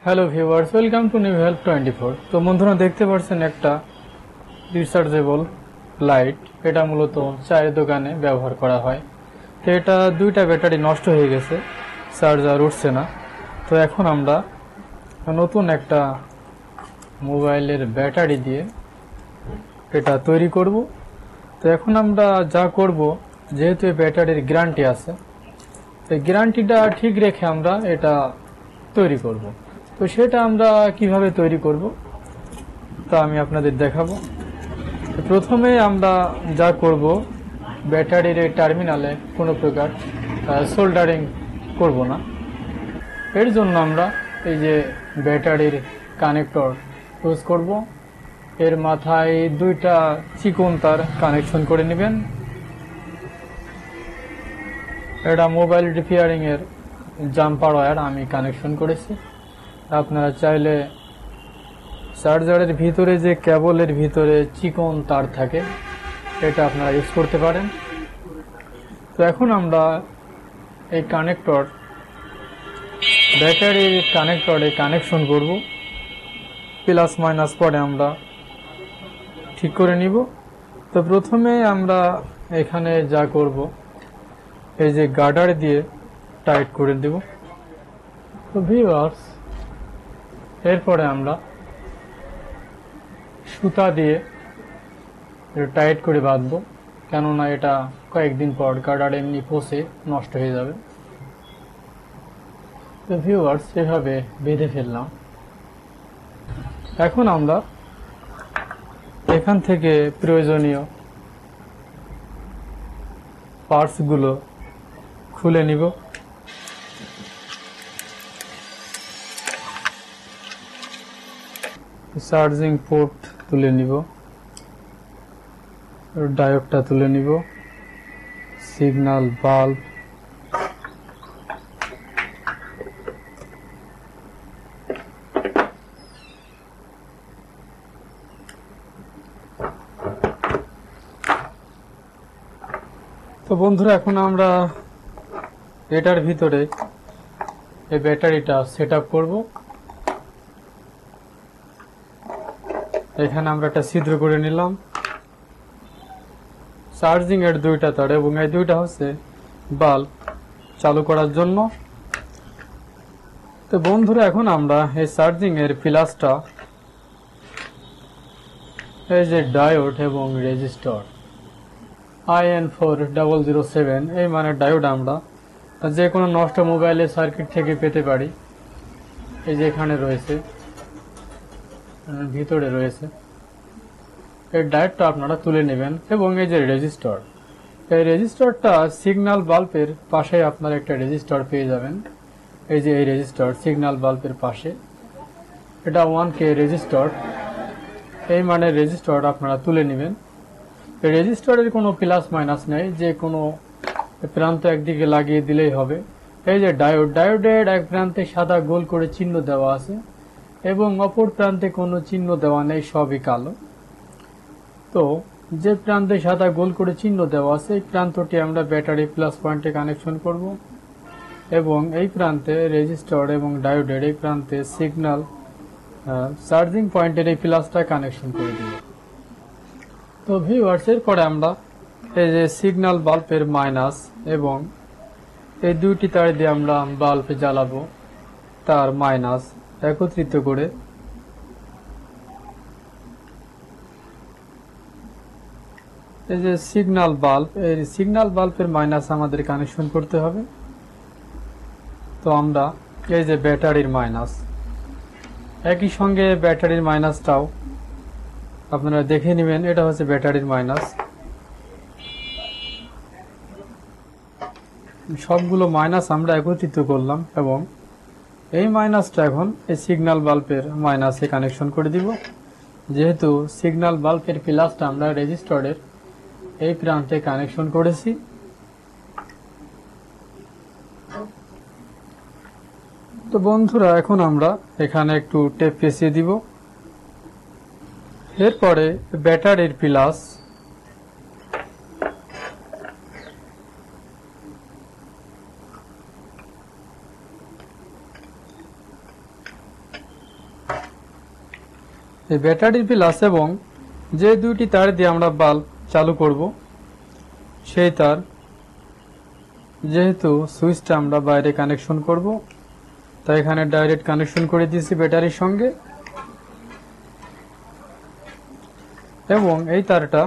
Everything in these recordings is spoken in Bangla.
Hello viewers, welcome to new help 24। তো বন্ধুরা দেখতে পাচ্ছেন একটা রিচার্জেবল লাইট। এটা মূলত চায়ের দোকানে ব্যবহার করা হয়। তো এটা দুইটা ব্যাটারি নষ্ট হয়ে গেছে, চার্জার উঠছে না। তো এখন আমরা নতুন একটা মোবাইলের ব্যাটারি দিয়ে এটা তৈরি করব। তো এখন আমরা যা করব, যেহেতু এই ব্যাটারির গ্যারান্টি আছে, এই গ্যারান্টিটা ঠিক রেখে আমরা এটা তৈরি করব। তো সেটা আমরা কিভাবে তৈরি করব তা আমি আপনাদের দেখাবো। তো প্রথমে আমরা যা করব, ব্যাটারির এই টার্মিনালে কোনো প্রকার সোল্ডারিং করব না। এর জন্য আমরা এই যে ব্যাটারির কানেক্টর ইউজ করব। এর মাথায় দুইটা চিকন তার কানেকশন করে নেবেন। এটা মোবাইল রিপেয়ারিং এর জাম্পার ওয়্যার আমি কানেকশন করেছি। আপনারা চাইলে চার্জারের ভিতরে যে কেবলের ভিতরে চিকন তার থাকে, এটা আপনারা ইউজ করতে পারেন। তো এখন আমরা এই কানেক্টর ব্যাটারির কানেক্টরে কানেকশন করব। প্লাস মাইনাস পরে আমরা ঠিক করে নিব। তো প্রথমে আমরা এখানে যা করব, এই যে গার্ডার দিয়ে টাইট করে দেব। তো ভিউয়ার্স, এরপরে আমরা সুতা দিয়ে টাইট করে বাঁধবো, কেননা এটা কয়েকদিন পর গার্ডার এমনি পচে নষ্ট হয়ে যাবে। তো ভিউয়ার্স, এভাবে বেঁধে ফেললাম। এখন আমরা এখান থেকে প্রয়োজনীয় পার্টসগুলো খুলে নিব। চার্জিং পোর্ট তুলে নিব, ডায়োডটা তুলে নিব, সিগন্যাল বাল্ব, তো বন্ধুরা এখন আমরা এটার ভিতরে এই ব্যাটারিটা সেট আপ করবো। এখানে আমরা একটা ছিদ্র করে নিলাম। চার্জিং এর দুইটা তার এবং এই দুইটা হচ্ছে বাল্ব চালু করার জন্য। তো বন্ধুরা এখন আমরা এই চার্জিং এর প্লাসটা, এই যে ডায়োড এবং রেজিস্টর IN4007 এই মানের ডায়োড আমরা যে কোনো নষ্ট মোবাইলের সার্কিট থেকে পেতে পারি। এই যে এখানে রয়েছে, ভিতরে রয়েছে। এই ডায়োডটা আপনারা তুলে নেবেন এবং এই যে রেজিস্টর, এই রেজিস্টরটা সিগন্যাল বাল্বের পাশে আপনারা একটা রেজিস্টর পেয়ে যাবেন। এই যে এই রেজিস্টর সিগন্যাল বাল্বের পাশে, এটা 1K রেজিস্টর, এই মানের রেজিস্টর আপনারা তুলে নেবেন। এই রেজিস্টরের কোনো প্লাস মাইনাস নেই, যে কোনো প্রান্ত একদিকে লাগিয়ে দিলেই হবে। এই যে ডায়োডের এক প্রান্তে সাদা গোল করে চিহ্ন দেওয়া আছে এবং অপর প্রান্তে কোনো চিহ্ন দেওয়া নেই, সবই কালো। তো যে প্রান্তে সাদা গোল করে চিহ্ন দেওয়া আছে, এই প্রান্তটি আমরা ব্যাটারি প্লাস পয়েন্টে কানেকশন করব এবং এই প্রান্তে রেজিস্টর এবং ডায়োডের এই প্রান্তে সিগন্যাল চার্জিং পয়েন্টের এই প্লাসটা কানেকশন করে দিব। তো ভিউয়ার্স, এরপরে আমরা এই যে সিগন্যাল বাল্বের মাইনাস এবং এই দুইটি তার দিয়ে আমরা বাল্ব জ্বালাবো, তার মাইনাস একত্রিত করে এই যে সিগন্যাল বাল্ব, এই সিগন্যাল বাল্বের মাইনাস আমাদের কানেকশন করতে হবে। তো আমরা এই যে ব্যাটারির মাইনাস, একই সঙ্গে ব্যাটারির মাইনাসটাও আপনারা দেখে নেবেন। এটা হচ্ছে ব্যাটারির মাইনাস। সবগুলো মাইনাস আমরা একত্রিত করলাম এবং এই মাইনাসটা এখন এই সিগন্যাল বাল্বের মাইনাসে কানেকশন করে দিব। যেহেতু সিগন্যাল বাল্বের প্লাসটা আমরা রেজিস্টরের এই প্রান্তে কানেকশন করেছি। তো বন্ধুরা, এখন আমরা এখানে একটু টেপ পেঁচিয়ে দিব। এরপরে ব্যাটারির প্লাস এই ব্যাটারি প্লাস এবং যে দুইটি তার দিয়ে আমরা বাল্ব চালু করব সেই তার, যেহেতু সুইচটা আমরা বাইরে কানেকশন করব তাই এখানে ডাইরেক্ট কানেকশন করে দিয়েছি ব্যাটারির সঙ্গে। এবং এই তারটা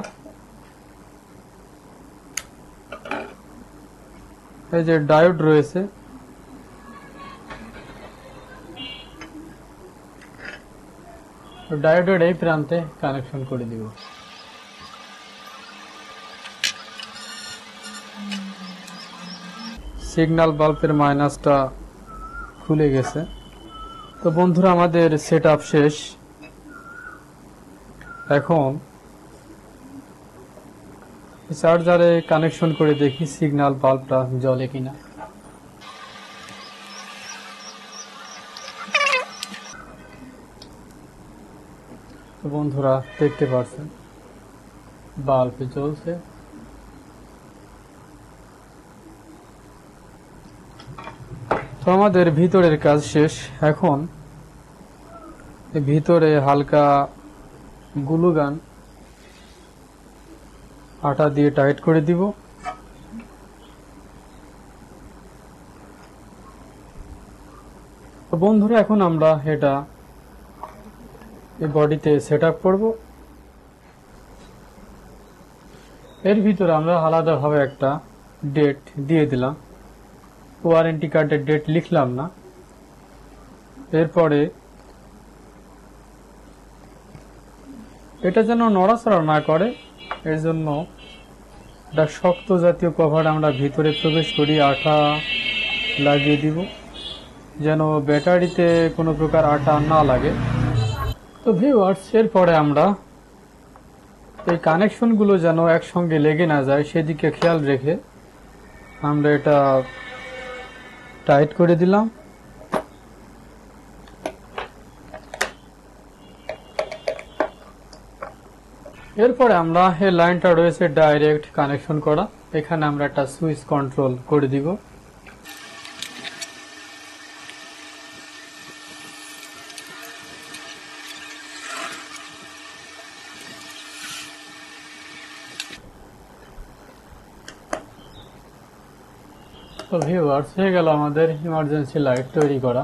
এই যে ডায়োড রয়েছে, ডায়োডের এই প্রান্তে কানেকশন করে দিব। সিগন্যাল বাল্বের মাইনাসটা খুলে গেছে। তো বন্ধুরা, আমাদের সেটআপ শেষ। এখন চার্জারে কানেকশন করে দেখি সিগন্যাল বাল্বটা জ্বলে কিনা। তো বন্ধুরা দেখতে পাচ্ছেন বাল্ব জ্বলছে। তো আমাদের ভিতরের কাজ শেষ। এখন ভিতরে হালকা গ্লু গান আটা দিয়ে টাইট করে দিব। তো বন্ধুরা, এখন আমরা এটা এই বডিতে সেট আপ করবো। এর ভিতরে আমরা আলাদাভাবে একটা ডেট দিয়ে দিলাম, ওয়ারেন্টি কার্ডের ডেট লিখলাম না। এরপরে এটা যেন নড়াচড়া না করে এর জন্য একটা শক্ত জাতীয় কভার আমরা ভিতরে প্রবেশ করি, আঠা লাগিয়ে দিব যেন ব্যাটারিতে কোনো প্রকার আঠা না লাগে। তো ভিউয়ার্স, এরপরে আমরা এই কানেকশনগুলো যেন একসঙ্গে লেগে না যায় সেদিকে খেয়াল রেখে আমরা এটা টাইট করে দিলাম। এরপরে আমরা এই লাইনটা রয়েছে ডাইরেক্ট কানেকশন করা, এখানে আমরা একটা সুইচ কন্ট্রোল করে দিব। তো ভিউয়ার্স, হয়ে গেল আমাদের ইমার্জেন্সি লাইট তৈরি করা।